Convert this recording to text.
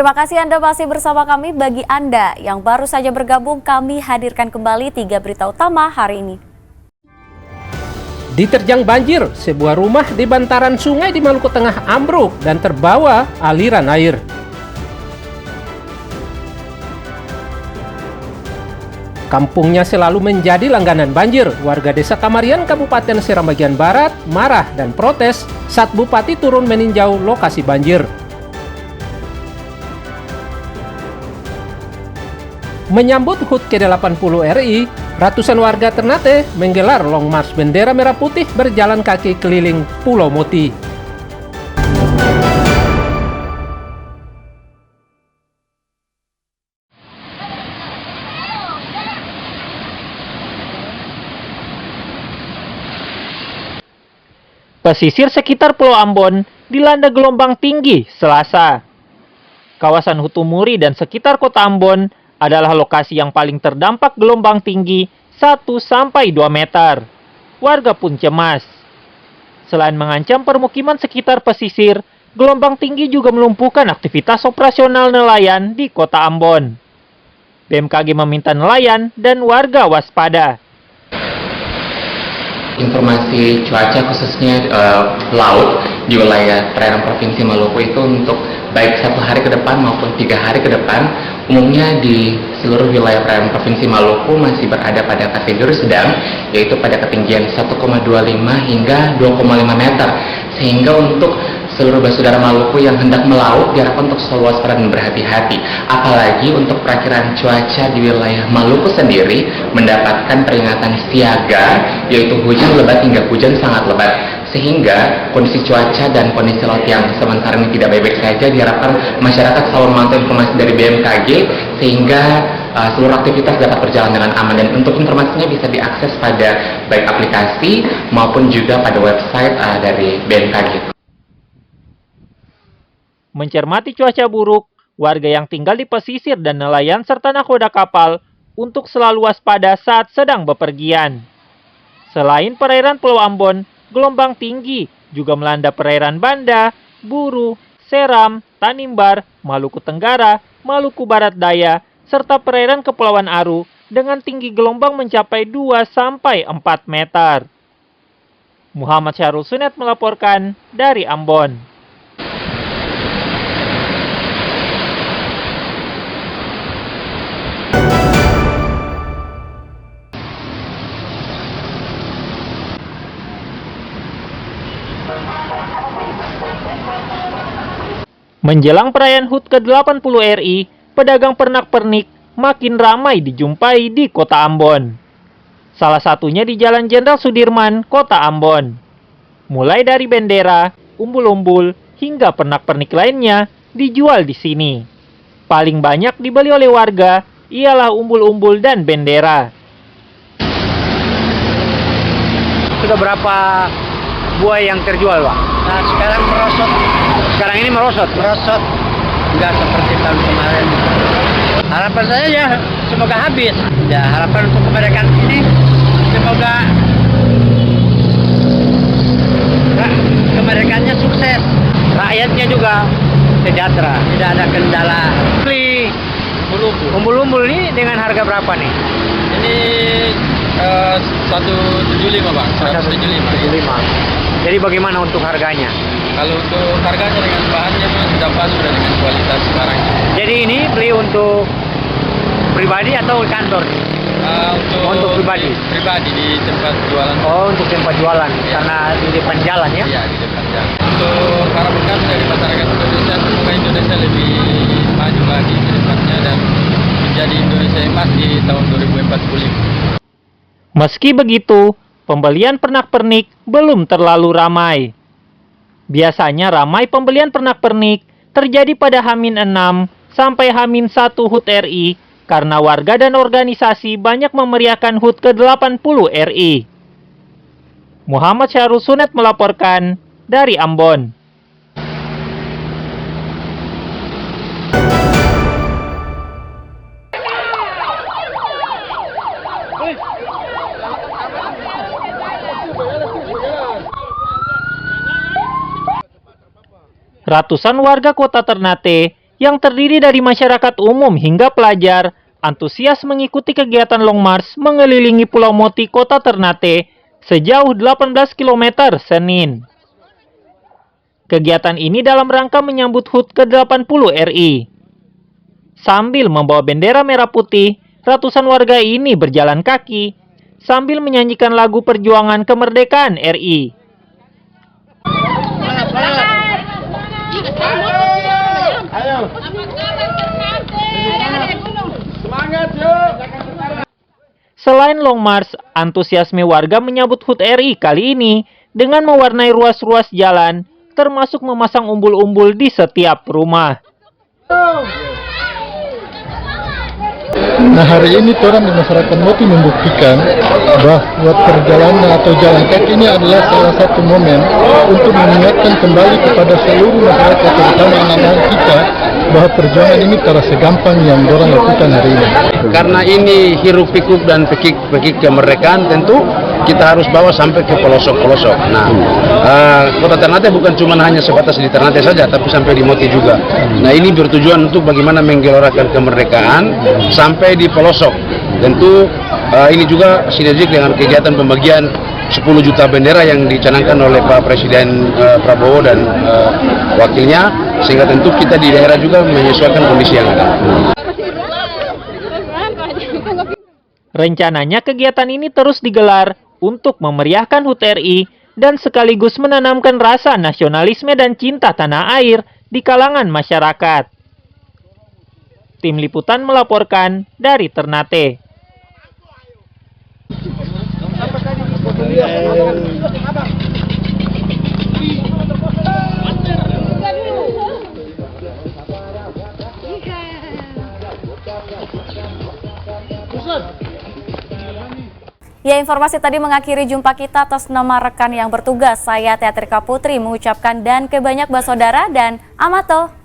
Terima kasih Anda masih bersama kami. Bagi Anda yang baru saja bergabung, kami hadirkan kembali 3 berita utama hari ini. Diterjang banjir, sebuah rumah di bantaran sungai di Maluku Tengah ambruk dan terbawa aliran air. Kampungnya selalu menjadi langganan banjir. Warga Desa Kamarian, Kabupaten Seram bagian Barat, marah dan protes saat Bupati turun meninjau lokasi banjir. Menyambut HUT ke-80 RI, ratusan warga Ternate menggelar Long March bendera merah putih berjalan kaki keliling Pulau Moti. Pesisir sekitar Pulau Ambon dilanda gelombang tinggi Selasa. Kawasan Hutumuri dan sekitar kota Ambon adalah lokasi yang paling terdampak gelombang tinggi 1-2 meter. Warga pun cemas. Selain mengancam permukiman sekitar pesisir, gelombang tinggi juga melumpuhkan aktivitas operasional nelayan di kota Ambon. BMKG meminta nelayan dan warga waspada. Informasi cuaca khususnya laut di wilayah perairan Provinsi Maluku itu untuk baik 1 hari ke depan maupun 3 hari ke depan, umumnya di seluruh wilayah perairan Provinsi Maluku masih berada pada kategori sedang, yaitu pada ketinggian 1,25 hingga 2,5 meter. Sehingga untuk seluruh basudara Maluku yang hendak melaut diharapkan untuk selalu waspada dan berhati-hati. Apalagi untuk perakiraan cuaca di wilayah Maluku sendiri mendapatkan peringatan siaga, yaitu hujan lebat hingga hujan sangat lebat. Sehingga kondisi cuaca dan kondisi laut yang sementara ini tidak baik-baik saja, diharapkan masyarakat selalu memantau informasi dari BMKG sehingga seluruh aktivitas dapat berjalan dengan aman. Dan untuk informasinya bisa diakses pada baik aplikasi maupun juga pada website dari BMKG. Mencermati cuaca buruk, warga yang tinggal di pesisir dan nelayan serta nakoda kapal untuk selalu waspada saat sedang bepergian. Selain perairan Pulau Ambon, gelombang tinggi juga melanda perairan Banda, Buru, Seram, Tanimbar, Maluku Tenggara, Maluku Barat Daya, serta perairan Kepulauan Aru dengan tinggi gelombang mencapai 2-4 meter. Muhammad Syahrul Sunet melaporkan dari Ambon. Menjelang perayaan HUT ke-80 RI, pedagang pernak-pernik makin ramai dijumpai di kota Ambon. Salah satunya di Jalan Jenderal Sudirman, kota Ambon. Mulai dari bendera, umbul-umbul, hingga pernak-pernik lainnya dijual di sini. Paling banyak dibeli oleh warga ialah umbul-umbul dan bendera. Sudah berapa buah yang terjual, Pak? Nah, sekarang merosot. Sekarang ini merosot? Merosot. Enggak seperti tahun kemarin. Harapan saya ya semoga habis. Ya, harapan untuk kemerdekaan ini semoga kemerdekaannya sukses. Rakyatnya juga sejahtera. Tidak ada kendala. Beli umbul-umbul ini dengan harga berapa nih? Ini 175 Bang, 175. Jadi bagaimana untuk harganya? Kalau untuk harganya dengan bahannya sudah pas, sudah dengan kualitas sekarang. Jadi ini beli untuk pribadi atau kantor? Untuk pribadi? Pribadi di tempat jualan. Oh, untuk tempat jualan, Ya. karena di depan jalan ya? Iya, di depan jalan. Untuk harapan dari masyarakat Indonesia, semoga Indonesia lebih maju lagi ke depannya dan menjadi Indonesia yang emas di tahun 2045. Meski begitu, pembelian pernak-pernik belum terlalu ramai. Biasanya ramai pembelian pernak-pernik terjadi pada H-6 sampai H-1 HUT RI karena warga dan organisasi banyak memeriahkan HUT ke-80 RI. Muhammad Syahrul Sunet melaporkan dari Ambon. Ratusan warga kota Ternate yang terdiri dari masyarakat umum hingga pelajar, antusias mengikuti kegiatan Long March mengelilingi Pulau Moti, Kota Ternate, sejauh 18 km Senin. Kegiatan ini dalam rangka menyambut HUT ke-80 RI. Sambil membawa bendera merah putih, ratusan warga ini berjalan kaki sambil menyanyikan lagu perjuangan kemerdekaan RI. Selain Long March, antusiasme warga menyambut HUT RI kali ini dengan mewarnai ruas-ruas jalan, termasuk memasang umbul-umbul di setiap rumah. Nah, hari ini orang di masyarakat Moti membuktikan bahwa perjalanan atau jalan kaki ini adalah salah satu momen untuk mengingatkan kembali kepada seluruh masyarakat, terutama anak-anak kita, bahwa perjuangan ini tidak segampang yang orang lakukan hari ini. Karena ini hiruk pikuk dan pekik kemerdekaan, tentu kita harus bawa sampai ke pelosok-pelosok. Nah, Kota Ternate bukan cuma hanya sebatas di Ternate saja, tapi sampai di Moti juga. Nah, ini bertujuan untuk bagaimana menggelorkan kemerdekaan sampai di pelosok. Tentu ini juga sinergi dengan kegiatan pembagian 10 juta bendera yang dicanangkan oleh Pak Presiden Prabowo dan wakilnya, sehingga tentu kita di daerah juga menyesuaikan kondisi yang ada. Rencananya kegiatan ini terus digelar untuk memeriahkan HUT RI dan sekaligus menanamkan rasa nasionalisme dan cinta tanah air di kalangan masyarakat. Tim Liputan melaporkan dari Ternate. Ya, informasi tadi mengakhiri jumpa kita. Atas nama rekan yang bertugas, saya Teatrika Putri mengucapkan dan kebanyak saudara dan amato.